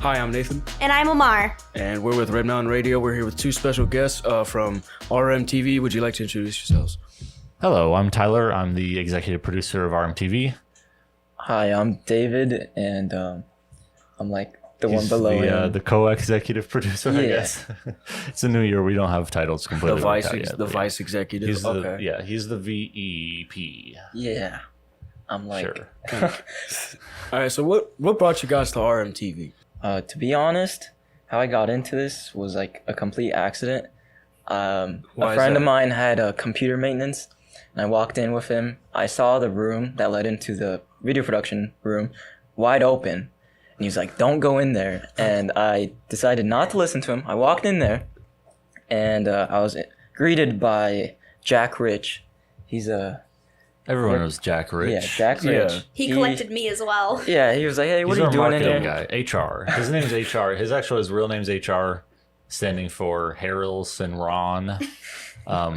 Hi, I'm Nathan. And I'm Imar. And we're with Red Mountain Radio. We're here with two special guests from RMTV. Would you like to introduce yourselves? Hello, I'm Tyler. I'm the executive producer of RMTV. Hi, I'm David, and I'm like the one He's below him. the co-executive producer, I Yeah. guess. It's a new year. We don't have titles The completely vice, worked out yet, but vice executive. He's okay. he's the VEP. Yeah, I'm like. Sure. All right. So what brought you guys to RMTV? To be honest, how I got into this was like a complete accident. A Why is friend that? of mine had a computer maintenance, and I walked in with him. I saw the room that led into the video production room wide open, and he was like, "Don't go in there." And I decided not to listen to him. I walked in there, and I was greeted by Jack Rich. He's a Everyone knows Jack Rich. yeah, Jack Yeah. Rich. He collected me as well. Yeah, he was like, "Hey, what He's are you our doing in here?" marketing guy. HR. His name's HR. His real name's HR, standing for Harrelson and Ron.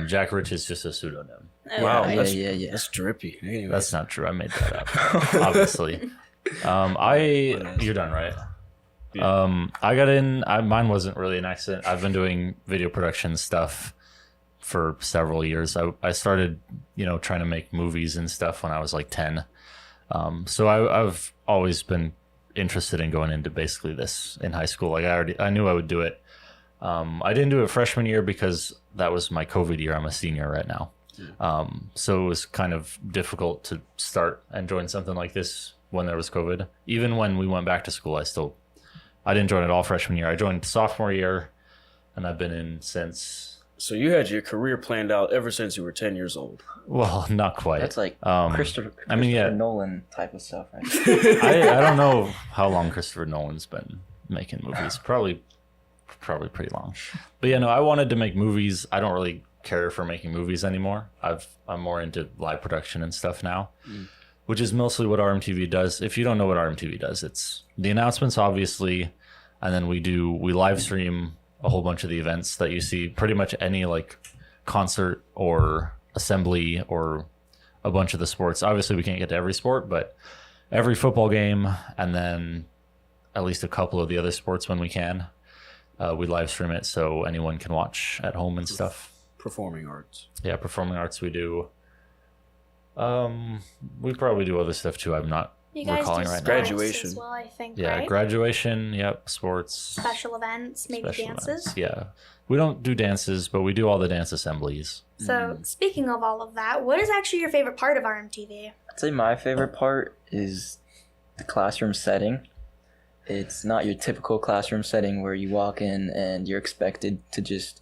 Jack Rich is just a pseudonym. Wow, yeah, that's, yeah. that's drippy. Anyway. That's not true. I made that up. Obviously. You're done, right? Yeah. I got in. Mine wasn't really an accident. I've been doing video production stuff for several years. I started, trying to make movies and stuff when I was like 10. So I've always been interested in going into basically this in high school. Like I knew I would do it. I didn't do it freshman year because that was my COVID year. I'm a senior right now. So it was kind of difficult to start and join something like this when there was COVID. Even when we went back to school, I didn't join it all freshman year. I joined sophomore year, and I've been in since. So you had your career planned out ever since you were 10 years old. Well, not quite. That's like Christopher Nolan type of stuff, right? I don't know how long Christopher Nolan's been making movies. Probably pretty long. But yeah, no, I wanted to make movies. I don't really care for making movies anymore. I'm more into live production and stuff now, which is mostly what RMTV does. If you don't know what RMTV does, it's the announcements, obviously, and then we live stream a whole bunch of the events that you see. Pretty much any like concert or assembly or a bunch of the sports. Obviously, we can't get to every sport, but every football game, and then at least a couple of the other sports when we can. We live stream it so anyone can watch at home and stuff. Performing arts. Yeah, performing arts we do. We probably do other stuff too. I'm not You guys recalling do right sports now. Graduation. as well, I think, Yeah, right? graduation. Yep, sports. Special events, maybe special dances. events. Yeah, we don't do dances, but we do all the dance assemblies. So, speaking of all of that, what is actually your favorite part of RMTV? I'd say my favorite part is the classroom setting. It's not your typical classroom setting where you walk in and you're expected to just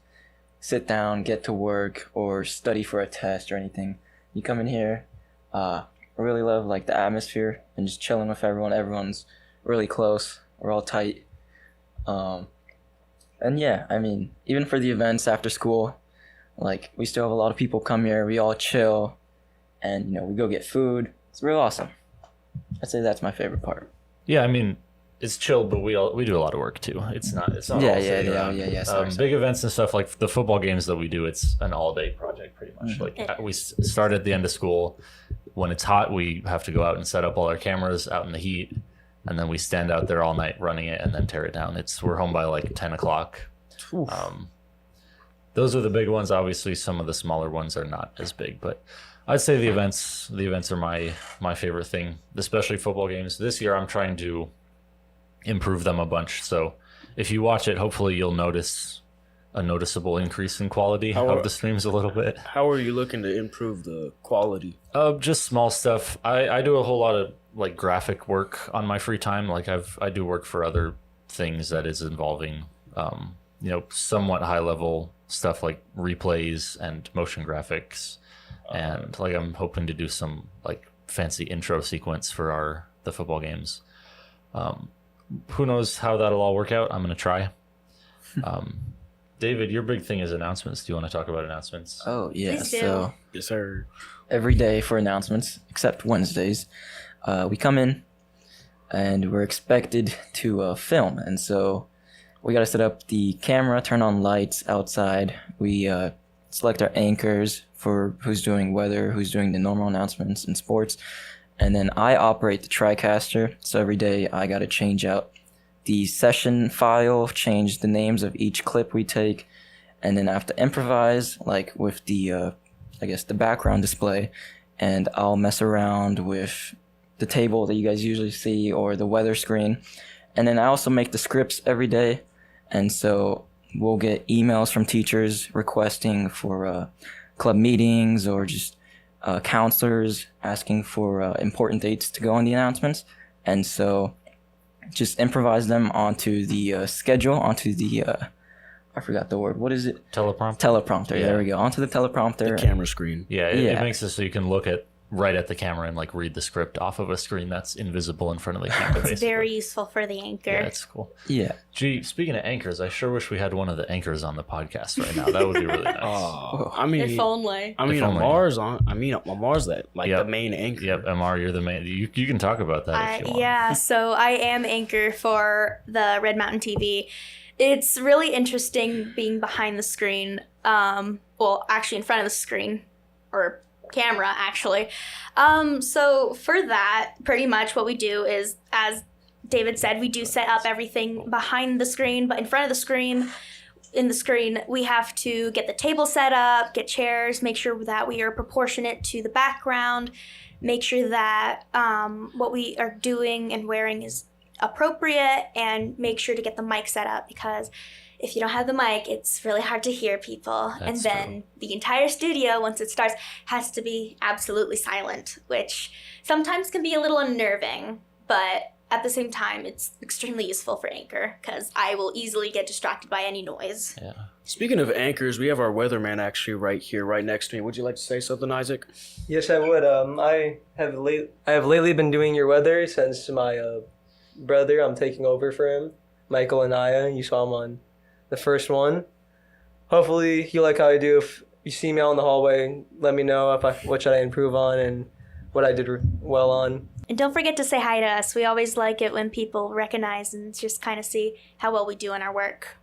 sit down, get to work, or study for a test or anything. You come in here, I really love like the atmosphere and just chilling with everyone. Everyone's really close. We're all tight. And yeah, I mean, even for the events after school, like we still have a lot of people come here. We all chill, and we go get food. It's real awesome. I'd say that's my favorite part. Yeah, I mean, it's chill, but we do a lot of work too. It's not all sitting around. Sorry. Big events and stuff like the football games that we do, it's an all-day project pretty much. Like we start at the end of school. When it's hot, we have to go out and set up all our cameras out in the heat, and then we stand out there all night running it and then tear it down. We're home by like 10 o'clock. Those are the big ones. Obviously, some of the smaller ones are not as big, but I'd say the events are my favorite thing, especially football games. This year, I'm trying to improve them a bunch. So if you watch it, hopefully you'll notice a noticeable increase in quality of the streams a little bit. How are you looking to improve the quality? Just small stuff. I do a whole lot of like graphic work on my free time. Like I do work for other things that is involving somewhat high level stuff like replays and motion graphics. And like I'm hoping to do some like fancy intro sequence for the football games. Who knows how that'll all work out? I'm going to try. David, your big thing is announcements. Do you want to talk about announcements? Oh yeah, Please do. so Yes, sir. every day for announcements except Wednesdays, we come in and we're expected to film, and so we got to set up the camera, turn on lights outside. We select our anchors for who's doing weather, who's doing the normal announcements and sports, and then I operate the TriCaster. So every day I got to change out the session file, change the names of each clip we take, and then I have to improvise, like with the, the background display, and I'll mess around with the table that you guys usually see or the weather screen. And then I also make the scripts every day, and so we'll get emails from teachers requesting for club meetings or just counselors asking for important dates to go on the announcements. And so just improvise them onto the schedule, onto the, I forgot the word. What is it? Teleprompter. Teleprompter. Yeah. There we go. Onto the teleprompter. The camera screen. Yeah, it Yeah. makes it so you can look right at the camera and like read the script off of a screen that's invisible in front of the camera. It's very useful for the anchor. Yeah, it's cool. Yeah. Gee, speaking of anchors, I sure wish we had one of the anchors on the podcast right now. That would be really nice. Oh, I mean, If only. If only. Amar's on. Amar's that Yep. the main anchor. Yep, Imar, you're the man. You can talk about that if you want. Yeah, so I am anchor for the Red Mountain TV. It's really interesting being behind the screen. Well, actually in front of the screen, or camera, actually. So for that, pretty much what we do is, as David said, we do set up everything behind the screen, but in front of the screen, in the screen, we have to get the table set up, get chairs, make sure that we are proportionate to the background, make sure that what we are doing and wearing is appropriate, and make sure to get the mic set up, because if you don't have the mic, it's really hard to hear people. That's and then true. the entire studio, once it starts, has to be absolutely silent, which sometimes can be a little unnerving, but at the same time, it's extremely useful for anchor, because I will easily get distracted by any noise. Yeah. Speaking of anchors, we have our weatherman actually right here, right next to me. Would you like to say something, Isaac? Yes, I would. I have lately been doing your weather since my brother. I'm taking over for him, Michael Anaya. You saw him on the first one. Hopefully, you like how I do. If you see me out in the hallway, let me know what should I improve on and what I did well on. And don't forget to say hi to us. We always like it when people recognize and just kind of see how well we do in our work.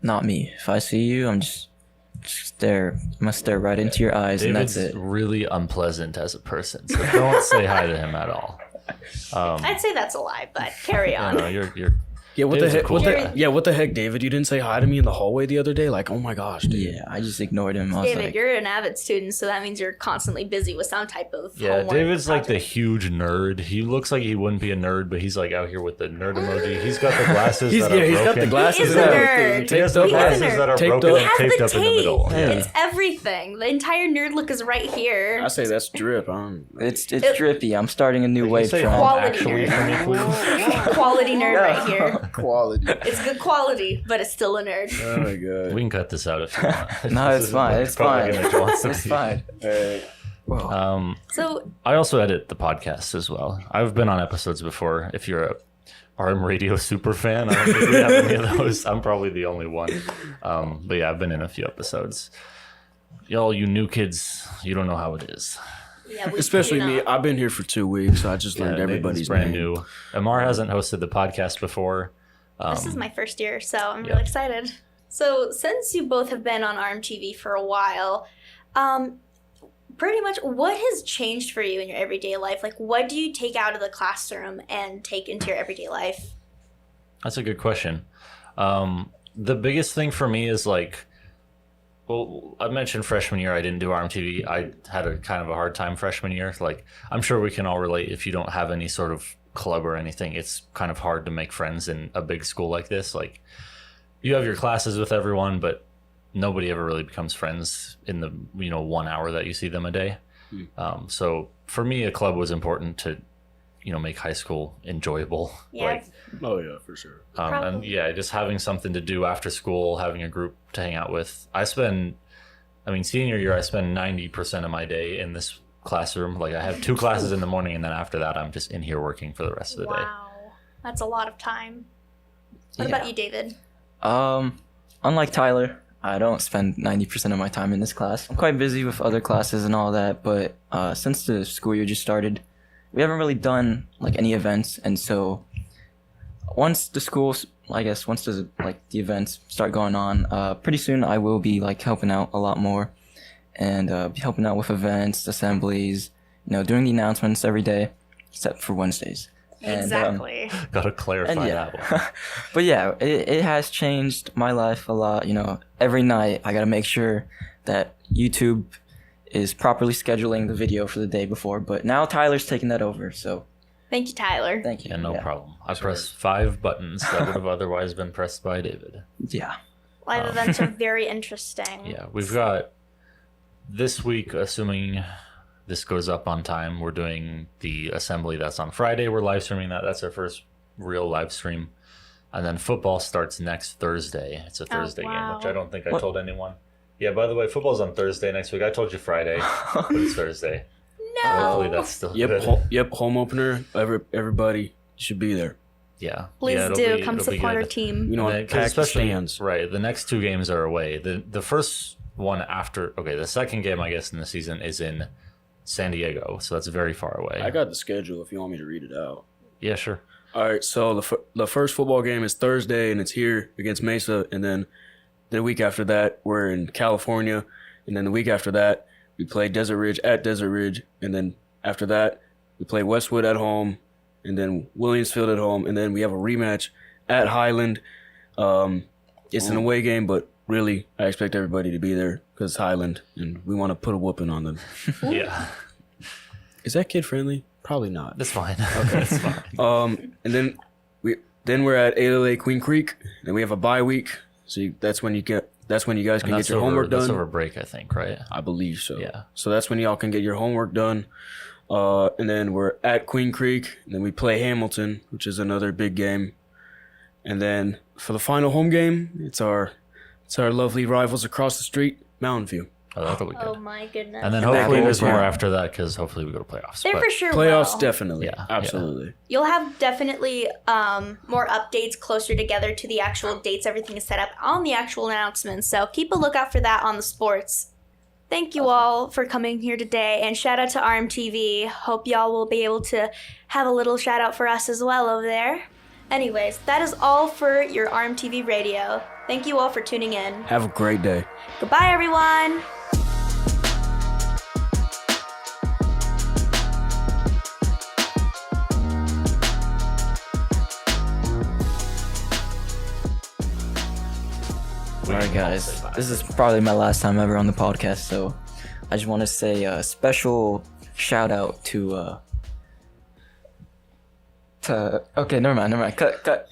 Not me. If I see you, I'm just stare. I'm gonna stare right into your eyes, and David's that's it. really unpleasant as a person, so don't say hi to him at all. I'd say that's a lie, but carry on. No, you're Yeah, what David's the a heck? cool guy. What the heck, David? You didn't say hi to me in the hallway the other day? Like, oh my gosh, dude. Yeah, I just ignored him. I was David, like, you're an avid student, so that means you're constantly busy with some type of Yeah, homework David's like the project. huge nerd. He looks like he wouldn't be a nerd, but he's like out here with the nerd emoji. He's got the glasses He's that are got broken. the glasses. He is and a everything. nerd. He has the He's a glasses nerd. that are Taped broken up. He and has taped the up in the middle. tape. Yeah. It's everything. The entire nerd look is right here. I say that's drip. it's drippy. I'm starting a new Can you wave say trend. Quality actually nerd. for me, please? Quality nerd right here. Quality. It's good quality, but it's still a nerd. Oh my god. We can cut this out if you want. No, This it's is fine. what It's probably fine. gonna draw some It's people. fine. Whoa. So I also edit the podcast as well. I've been on episodes before. If you're a RM Radio super fan, I don't think we have any of those. I'm probably the only one. But yeah, I've been in a few episodes. Y'all, you new kids, you don't know how it is. yeah, we Especially do me. not. I've been here for 2 weeks, so I just learned Yeah, everybody's Nathan's brand name. new. Amar hasn't hosted the podcast before. This is my first year, so I'm yeah. really excited. So since you both have been on RMTV for a while, pretty much what has changed for you in your everyday life? Like, what do you take out of the classroom and take into your everyday life? That's a good question. The biggest thing for me is like, well, I mentioned freshman year I didn't do RMTV. I had a kind of a hard time freshman year. Like, I'm sure we can all relate. If you don't have any sort of club or anything, it's kind of hard to make friends in a big school like this. Like, you have your classes with everyone, but nobody ever really becomes friends in the 1 hour that you see them a day. So for me, a club was important to make high school enjoyable. Yeah. Like, Oh yeah, for sure. and Probably. yeah, just having something to do after school, having a group to hang out with. Senior year, I spend 90% of my day in this classroom. Like, I have 2 classes in the morning, and then after that, I'm just in here working for the rest of the day. Wow, that's a lot of time. What Yeah. about you, David? Unlike Tyler, I don't spend 90% of my time in this class. I'm quite busy with other classes and all that, but since the school year just started, we haven't really done like any events, and so once the events start going on, pretty soon I will be like helping out a lot more, and be helping out with events, assemblies, doing the announcements every day, except for Wednesdays. And, Exactly. Gotta clarify and yeah. that one. But yeah, it has changed my life a lot. You know, every night I gotta make sure that YouTube is properly scheduling the video for the day before. But now Tyler's taking that over, so Thank you, Tyler. thank you. Yeah, no problem. I pressed 5 buttons that would have otherwise been pressed by David. Yeah. Live events are very interesting. Yeah, we've got this week, assuming this goes up on time, we're doing the assembly that's on Friday. We're live streaming that. That's our first real live stream. And then football starts next Thursday. It's a Thursday game, which I don't think I told anyone. Yeah, by the way, football's on Thursday next week. I told you Friday, but it's Thursday. No. Hopefully that's still good. Yep. Home opener. Everybody should be there. Yeah. Please yeah, do come it'll be support our good. team. You know, And pack the especially stands. right. The next 2 games are away. The first one after. Okay, the second game I guess in the season is in San Diego, so that's very far away. I got the schedule if you want me to read it out. Yeah, sure. All right, so the first football game is Thursday, and it's here against Mesa. And then the week after that, we're in California. And then the week after that, we play Desert Ridge at Desert Ridge. And then after that, we play Westwood at home. And then Williamsfield at home. And then we have a rematch at Highland. It's an away game, but really, I expect everybody to be there because it's Highland, and we want to put a whooping on them. Yeah, Is that kid friendly? Probably not. that's fine. Okay, that's fine. And then we're at ALA Queen Creek. Then we have a bye week, so that's when you guys can get your homework done. That's over break, I think, right? I believe so. Yeah. So that's when y'all can get your homework done. And then we're at Queen Creek. And then we play Hamilton, which is another big game. And then for the final home game, it's our lovely rivals across the street, Mountain View. Oh, that'll be good. Oh my goodness. And then And that hopefully game there's is more here. after that because hopefully we go to playoffs. They But for sure Playoffs, will. definitely. Yeah, Absolutely. You'll have definitely more updates closer together to the actual dates everything is set up on the actual announcements. So keep a lookout for that on the sports. Thank you all for coming here today, and shout out to RMTV. Hope y'all will be able to have a little shout out for us as well over there. Anyways, that is all for your RMTV radio. Thank you all for tuning in. Have a great day. Goodbye, everyone. All right, guys. This is probably my last time ever on the podcast, so I just want to say a special shout out to. Okay, never mind. Cut.